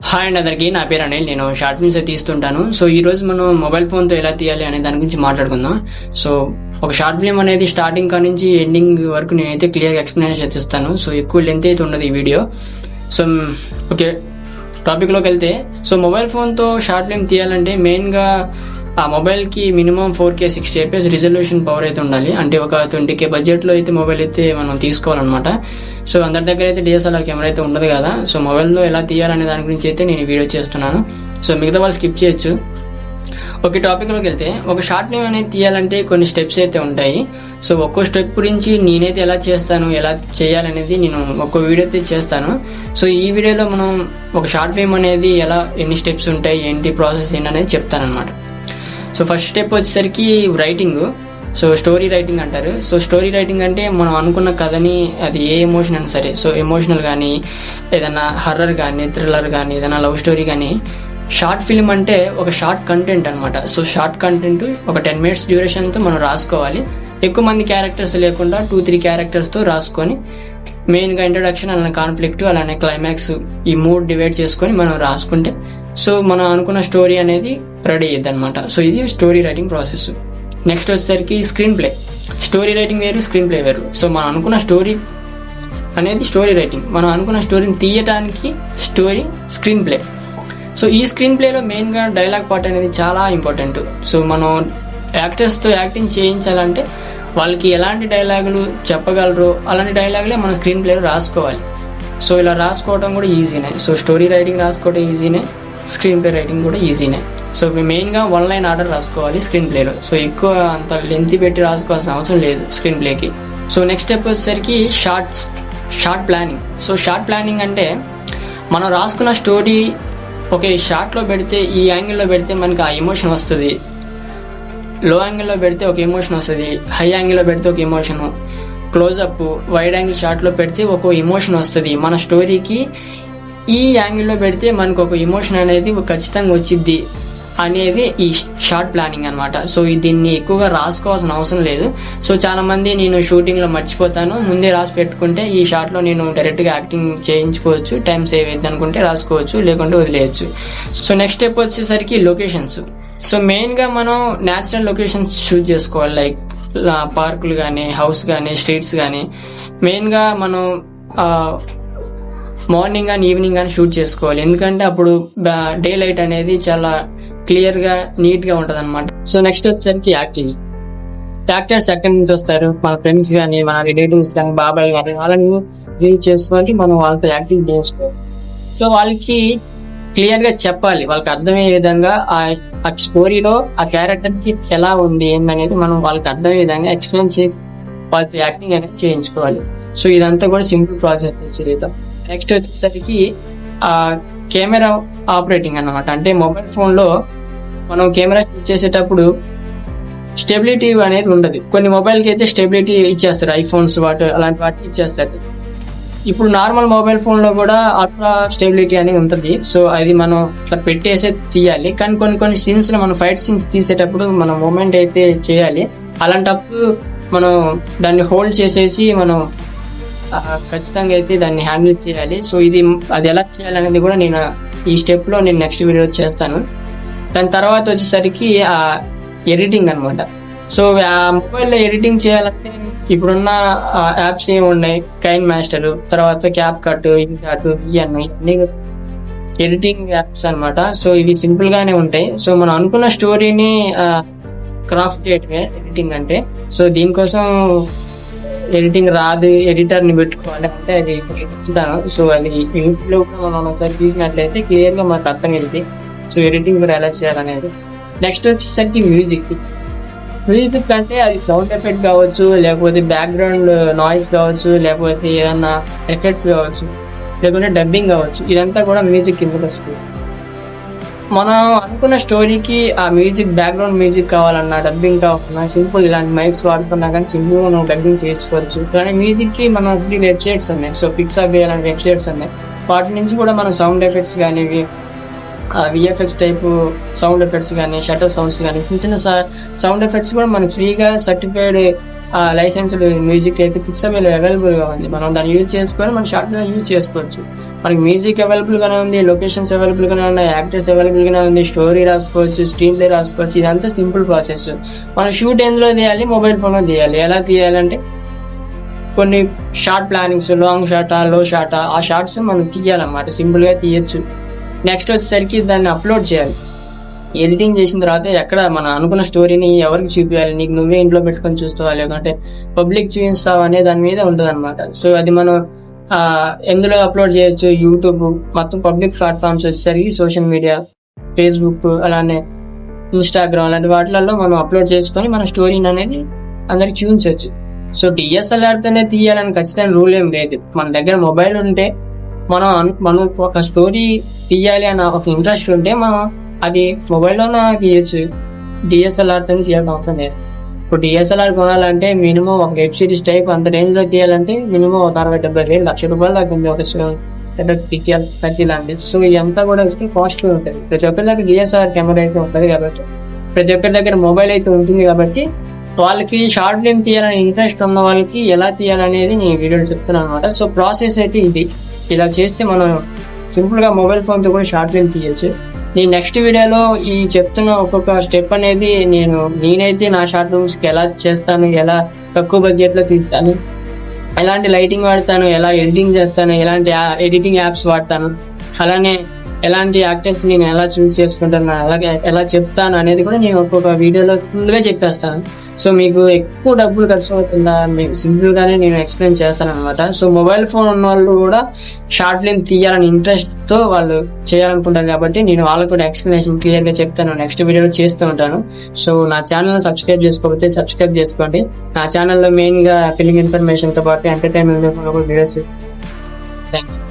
Hi అండి అందరికీ, నా పేరు అనిల్. నేను షార్ట్ ఫిల్మ్స్ తీస్తుంటాను. సో ఈ రోజు మనం మొబైల్ ఫోన్తో ఎలా తీయాలి అనే దాని గురించి మాట్లాడుకుందాం. సో ఒక షార్ట్ ఫిల్మ్ అనేది స్టార్టింగ్ కా నుంచి ఎండింగ్ వరకు నేనైతే క్లియర్గా ఎక్స్ప్లెనేషన్ ఇస్తాను. సో ఎక్కువ లెంత్ అయితే ఉండదు ఈ వీడియో. సో ఓకే, టాపిక్లోకి వెళ్తే, సో మొబైల్ ఫోన్తో షార్ట్ ఫిల్మ్ తీయాలంటే మెయిన్గా ఆ మొబైల్కి minimum 4K 60 fps resolution power అయితే ఉండాలి. అంటే ఒక 20K బడ్జెట్లో అయితే మొబైల్ అయితే మనం తీసుకోవాలన్నమాట. సో అందరి దగ్గర అయితే DSLR కెమెరా అయితే ఉండదు కదా. సో మొబైల్లో ఎలా తీయాలనే దాని గురించి అయితే నేను వీడియో చేస్తున్నాను. సో మిగతా వాళ్ళు స్కిప్ చేయొచ్చు. ఒక టాపిక్లోకి వెళ్తే, ఒక షార్ట్ ఫిల్మ్ అనేది తీయాలంటే కొన్ని స్టెప్స్ అయితే ఉంటాయి. సో ఒక్కో స్టెప్ గురించి నేనైతే ఎలా చేస్తాను, ఎలా చేయాలనేది నేను ఒక్కో వీడియో అయితే చేస్తాను. సో ఈ వీడియోలో మనం ఒక షార్ట్ ఫిల్మ్ అనేది ఎలా, ఎన్ని స్టెప్స్ ఉంటాయి, ఏంటి ప్రాసెస్ ఏంటి అనేది చెప్తానమాట. సో ఫస్ట్ స్టెప్ వచ్చేసరికి రైటింగ్. సో స్టోరీ రైటింగ్ అంటారు. సో స్టోరీ రైటింగ్ అంటే మనం అనుకున్న కథని, అది ఏ ఎమోషన్ అయినా సరే, సో ఎమోషనల్ కానీ, ఏదైనా హర్రర్ కానీ, థ్రిల్లర్ కానీ, ఏదైనా లవ్ స్టోరీ కానీ. షార్ట్ ఫిల్మ్ అంటే ఒక షార్ట్ కంటెంట్ అనమాట. సో షార్ట్ కంటెంట్ ఒక 10 minutes డ్యూరేషన్తో మనం రాసుకోవాలి. ఎక్కువ మంది క్యారెక్టర్స్ లేకుండా 2-3 క్యారెక్టర్స్తో రాసుకొని, మెయిన్గా ఇంట్రడక్షన్, అలానే కాన్ఫ్లిక్ట్, అలానే క్లైమాక్స్, ఈ 3 డివైడ్ చేసుకొని మనం రాసుకుంటే సో మనం అనుకున్న స్టోరీ అనేది రెడీ అయ్యిద్ది అనమాట. సో ఇది స్టోరీ రైటింగ్ ప్రాసెస్. నెక్స్ట్ వచ్చేసరికి స్క్రీన్ ప్లే. స్టోరీ రైటింగ్ వేరు, స్క్రీన్ ప్లే వేరు. సో మనం అనుకున్న స్టోరీ అనేది స్టోరీ రైటింగ్, మనం అనుకున్న స్టోరీని తీయటానికి స్టోరీ స్క్రీన్ ప్లే. సో ఈ స్క్రీన్ ప్లేలో మెయిన్గా డైలాగ్ పార్ట్ అనేది చాలా ఇంపార్టెంట్. సో మనం యాక్టర్స్తో యాక్టింగ్ చేయించాలంటే వాళ్ళకి ఎలాంటి డైలాగులు చెప్పగలరో అలాంటి డైలాగులే మనం స్క్రీన్ ప్లేలో రాసుకోవాలి. సో ఇలా రాసుకోవడం కూడా ఈజీనే. సో స్టోరీ రైటింగ్ రాసుకోవడం ఈజీనే, స్క్రీన్ ప్లే రైటింగ్ కూడా ఈజీనే. సో మెయిన్గా 1 line ఆర్డర్ రాసుకోవాలి స్క్రీన్ ప్లేలో. సో ఎక్కువ అంత లెంత్ పెట్టి రాసుకోవాల్సిన అవసరం లేదు స్క్రీన్ ప్లేకి. సో నెక్స్ట్ స్టెప్ వచ్చేసరికి short planning. So short planning అంటే మనం రాసుకున్న స్టోరీ ఒకే షార్ట్లో పెడితే, ఈ యాంగిల్లో పెడితే మనకి ఆ ఎమోషన్ వస్తుంది, లో యాంగిల్లో పెడితే ఒక ఎమోషన్ వస్తుంది, హై యాంగిల్లో పెడితే ఒక ఎమోషను, క్లోజప్, వైడ్ యాంగిల్ షార్ట్లో పెడితే ఒక ఎమోషన్ వస్తుంది. మన స్టోరీకి ఈ యాంగిల్లో పెడితే మనకు ఒక ఎమోషన్ అనేది ఖచ్చితంగా వచ్చిద్ది అనేది ఈ షార్ట్ ప్లానింగ్ అనమాట. సో దీన్ని ఎక్కువగా రాసుకోవాల్సిన అవసరం లేదు. సో చాలా మంది నేను షూటింగ్లో మర్చిపోతాను, ముందే రాసి పెట్టుకుంటే ఈ షార్ట్లో నేను డైరెక్ట్గా యాక్టింగ్ చేయించుకోవచ్చు, టైం సేవ్ అయ్యింది అనుకుంటే రాసుకోవచ్చు, లేకుంటే వదిలేయచ్చు. సో నెక్స్ట్ స్టెప్ వచ్చేసరికి లొకేషన్స్. సో మెయిన్గా మనం న్యాచురల్ లొకేషన్స్ చూస్ చేసుకోవాలి. లైక్ పార్కులు కానీ, హౌస్ కానీ, స్ట్రీట్స్ కానీ. మెయిన్గా మనం మార్నింగ్ కానీ ఈవినింగ్ కానీ షూట్ చేసుకోవాలి. ఎందుకంటే అప్పుడు డే లైట్ అనేది చాలా క్లియర్గా, నీట్గా ఉంటుంది అనమాట. సో నెక్స్ట్ వచ్చేసరికి యాక్టింగ్. యాక్టర్స్ ఎక్కడి నుంచి వస్తారు, మన ఫ్రెండ్స్ కానీ, మన రిలేటివ్స్ కానీ, బాబాయ్ కానీ, వాళ్ళని రీచ్ చేసుకొని మనం వాళ్ళతో యాక్టింగ్ చేసుకోవాలి. సో వాళ్ళకి క్లియర్గా చెప్పాలి, వాళ్ళకి అర్థమయ్యే విధంగా ఆ స్టోరీలో ఆ క్యారెక్టర్కి ఎలా ఉంది ఏందనేది మనం వాళ్ళకి అర్థమయ్యే విధంగా ఎక్స్ప్లెయిన్ చేసి వాళ్ళతో యాక్టింగ్ అనేది చేయించుకోవాలి. సో ఇదంతా కూడా సింపుల్ ప్రాసెస్ చేసేద్దాం. నెక్స్ట్ వచ్చేసరికి కెమెరా ఆపరేటింగ్ అన్నమాట. అంటే మొబైల్ ఫోన్లో మనం కెమెరా షూట్ చేసేటప్పుడు స్టెబిలిటీ అనేది ఉండదు. కొన్ని మొబైల్కి అయితే స్టెబిలిటీ ఇచ్చేస్తారు, ఐఫోన్స్ అలాంటి వాటికి ఇచ్చేస్తారు. ఇప్పుడు నార్మల్ మొబైల్ ఫోన్లో కూడా అల్ట్రా స్టెబిలిటీ అనేది ఉంటుంది. సో అది మనం ఇట్లా పెట్టేసే తీయాలి. కానీ కొన్ని సీన్స్లో మనం ఫైట్ సీన్స్ తీసేటప్పుడు మనం మూమెంట్ అయితే చేయాలి. అలాంటప్పుడు మనం దాన్ని హోల్డ్ చేసేసి మనం ఖచ్చితంగా అయితే దాన్ని హ్యాండిల్ చేయాలి. సో అది ఎలా చేయాలనేది కూడా నేను ఈ స్టెప్లో నేను నెక్స్ట్ వీడియో చేస్తాను. దాని తర్వాత వచ్చేసరికి ఎడిటింగ్ అనమాట. సో మొబైల్లో ఎడిటింగ్ చేయాలంటే ఇప్పుడున్న యాప్స్ ఏమి ఉన్నాయి, కైన్ మాస్టర్, తర్వాత క్యాప్ కట్, ఇన్కాట్, ఇవన్నీ ఎడిటింగ్ యాప్స్ అనమాట. సో ఇవి సింపుల్ గానే ఉంటాయి. సో మనం అనుకున్న స్టోరీని క్రాఫ్ట్ చేయటమే ఎడిటింగ్ అంటే. సో దీనికోసం ఎడిటింగ్ రాదు, ఎడిటర్ని పెట్టుకోవాలి అంటే అది ఇస్తాను. సో అది యూట్యూబ్లో కూడా మనం ఒకసారి చూసినట్లయితే క్లియర్గా మనకు అర్థం అవుతుంది. సో ఎడిటింగ్ కూడా ఎలా చేయాలనేది. నెక్స్ట్ వచ్చేసరికి మ్యూజిక్ అంటే అది సౌండ్ ఎఫెక్ట్ కావచ్చు, లేకపోతే బ్యాక్గ్రౌండ్ నాయిస్ కావచ్చు, లేకపోతే ఏదన్నా ఎఫెక్ట్స్ కావచ్చు, లేకుంటే డబ్బింగ్ కావచ్చు. ఇదంతా కూడా మ్యూజిక్ కిందకి వస్తుంది. మనం అనుకున్న స్టోరీకి ఆ మ్యూజిక్, బ్యాక్గ్రౌండ్ మ్యూజిక్ కావాలన్నా, డబ్బింగ్ కావాలన్నా సింపుల్ ఇలాంటి మైక్స్ వాడుతున్నా కానీ సింపుల్గా మనం డబ్బింగ్ చేసుకోవచ్చు. కానీ మ్యూజిక్కి మనం వెబ్సైట్స్ ఉన్నాయి. సో పిక్సాబే అలాంటి వెబ్సైట్స్ ఉన్నాయి. వాటి నుంచి కూడా మనం సౌండ్ ఎఫెక్ట్స్ కానీ, విఎఫ్ఎక్స్ టైపు సౌండ్ ఎఫెక్ట్స్ కానీ, షటర్ సౌండ్స్ కానీ, చిన్న సౌండ్ ఎఫెక్ట్స్ కూడా మనకి ఫ్రీగా సర్టిఫైడ్ లైసెన్స్డ్ మ్యూజిక్ అయితే పిక్సాబేలో అవైలబుల్గా ఉంది. మనం దాన్ని యూజ్ చేసుకొని మన షార్ట్వేర్ యూజ్ చేసుకోవచ్చు. మనకి మ్యూజిక్ అవైలబుల్ గానే ఉంది, లొకేషన్స్ అవైలబుల్ గానే ఉన్నాయి, యాక్టర్స్ అవైలబుల్ గానే ఉంది, స్టోరీ రాసుకోవచ్చు, స్క్రీన్ ప్లే రాసుకోవచ్చు. ఇదంతా సింపుల్ ప్రాసెస్. మనం షూట్ ఎందులో తీయాలి, మొబైల్ ఫోన్లో తీయాలి. ఎలా తీయాలంటే కొన్ని షార్ట్ ప్లానింగ్స్, లాంగ్ షాటా, లో షాటా, ఆ షార్ట్స్ మనం తీయాలన్నమాట. సింపుల్గా తీయచ్చు. నెక్స్ట్ వచ్చేసరికి దాన్ని అప్లోడ్ చేయాలి. ఎడిటింగ్ చేసిన తర్వాత ఎక్కడ మనం అనుకున్న స్టోరీని ఎవరికి చూపించాలి, నీకు నువ్వే ఇంట్లో పెట్టుకొని చూస్తావా లేకుంటే పబ్లిక్ చూపిస్తావా అనే దాని మీద ఉంటుంది అనమాట. సో అది మనం ఎందులో అప్లోడ్ చేయొచ్చు, యూట్యూబ్, మొత్తం పబ్లిక్ ప్లాట్ఫామ్స్ వచ్చేసరికి సోషల్ మీడియా, ఫేస్బుక్, అలానే ఇన్స్టాగ్రామ్ అలాంటి వాటిలలో మనం అప్లోడ్ చేసుకొని మన స్టోరీని అనేది అందరికి చూపించవచ్చు. సో డిఎస్ఎల్ఆర్తోనే తీయాలని ఖచ్చితంగా రూల్ ఏం లేదు. మన దగ్గర మొబైల్ ఉంటే మనం ఒక స్టోరీ తీయాలి అన్న ఒక ఇంట్రెస్ట్ ఉంటే మనం అది మొబైల్లోనే తీయచ్చు. డిఎస్ఎల్ఆర్తో తీయాల్సిన అవసరం లేదు. ఇప్పుడు డిఎస్ఎల్ఆర్ కొనాలంటే మినిమం ఒక వెబ్ సిరీస్ టైప్ అంత రేంజ్లో తీయాలంటే మినిమం ఒక 60,000-70,000 ₹1,00,000 దాకా ఉంది ఒక తీయాలి. సో ఇదంతా కూడా కాస్ట్లీ ఉంటుంది. ప్రతి ఒక్కరి దగ్గర డిఎస్ఎల్ఆర్ కెమెరా అయితే ఉంటుంది కాబట్టి, ప్రతి ఒక్కరి దగ్గర మొబైల్ అయితే ఉంటుంది కాబట్టి, వాళ్ళకి షార్ట్ ఫిల్మ్ తీయాలని ఇంట్రెస్ట్ ఉన్న వాళ్ళకి ఎలా తీయాలనేది నేను వీడియోలో చెప్తున్నాను అనమాట. సో ప్రాసెస్ అయితే ఇది. ఇలా చేస్తే మనం సింపుల్గా మొబైల్ ఫోన్తో కూడా షార్ట్ ఫిల్మ్ తీయచ్చు. నేను నెక్స్ట్ వీడియోలో ఈ చెప్తున్న ఒక్కొక్క స్టెప్ అనేది నేనైతే నా షార్ట్ ఫిల్మ్స్కి ఎలా చేస్తాను, ఎలా తక్కువ బడ్జెట్లో తీస్తాను, ఎలాంటి లైటింగ్ వాడతాను, ఎలా ఎడిటింగ్ చేస్తాను, ఎలాంటి ఎడిటింగ్ యాప్స్ వాడతాను, అలానే ఎలాంటి యాక్టర్స్ నేను ఎలా చూస్ చేసుకుంటాను, అలాగే ఎలా చెప్తాను అనేది కూడా నేను ఒక్కొక్క వీడియోలో ఫుల్గా చెప్పేస్తాను. సో మీకు ఎక్కువ డబ్బులు ఖర్చు అవుతుందా, మీకు సింపుల్గానే నేను ఎక్స్ప్లెయిన్ చేస్తాను అనమాట. సో మొబైల్ ఫోన్ ఉన్న వాళ్ళు కూడా షార్ట్ ఫిల్మ్ తీయాలని ఇంట్రెస్ట్తో వాళ్ళు చేయాలనుకుంటారు కాబట్టి నేను వాళ్ళకు కూడా ఎక్స్ప్లెనేషన్ క్లియర్గా చెప్తాను, నెక్స్ట్ వీడియోలో చేస్తూ ఉంటాను. సో నా ఛానల్ సబ్స్క్రైబ్ చేసుకోకపోతే సబ్స్క్రైబ్ చేసుకోండి. నా ఛానల్లో మెయిన్గా ఫిల్మ్ ఇన్ఫర్మేషన్తో పాటు ఎంటర్టైన్మెంట్ వీడియోస్. Thank you.